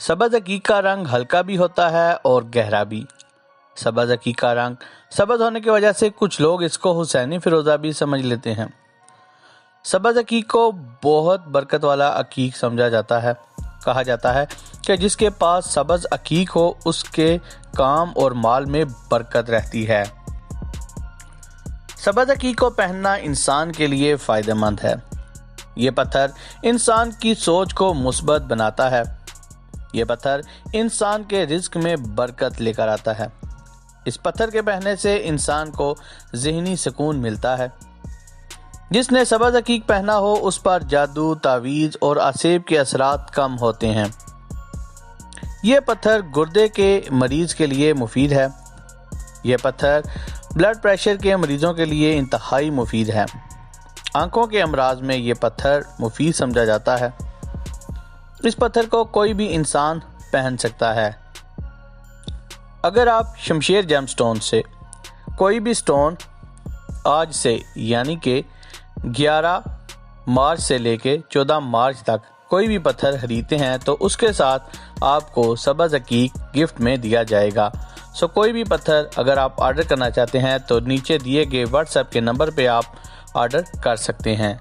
सब्ज़ अकीक का रंग हल्का भी होता है और गहरा भी। सब्ज़ अकीक का रंग सब्ज़ होने की वजह से कुछ लोग इसको हुसैनी फिरोज़ा भी समझ लेते हैं। सब्ज़ अकीक को बहुत बरकत वाला अकीक समझा जाता है। कहा जाता है कि जिसके पास सब्ज़ अकीक हो उसके काम और माल में बरकत रहती है। सब्ज़ अकीक को पहनना इंसान के लिए फ़ायदेमंद है। ये पत्थर इंसान की सोच को मुस्बत बनाता है। ये पत्थर इंसान के रिज़्क में बरकत लेकर आता है। इस पत्थर के पहनने से इंसान को ज़हनी सुकून मिलता है। जिसने सब्ज़ अकीक पहना हो उस पर जादू, तावीज़ और असेब के असरात कम होते हैं। ये पत्थर गुर्दे के मरीज़ के लिए मुफीद है। ये पत्थर ब्लड प्रेशर के मरीज़ों के लिए इंतहाई मुफीद है। आंखों के अमराज में ये पत्थर मुफीद समझा जाता है। इस पत्थर को कोई भी इंसान पहन सकता है। अगर आप शमशेर जेमस्टोन से कोई भी स्टोन आज से यानी कि 11 मार्च से लेके 14 मार्च तक कोई भी पत्थर खरीदते हैं तो उसके साथ आपको सब्ज़ अकीक गिफ्ट में दिया जाएगा। सो कोई भी पत्थर अगर आप ऑर्डर करना चाहते हैं तो नीचे दिए गए व्हाट्सएप के नंबर पे आप ऑर्डर कर सकते हैं।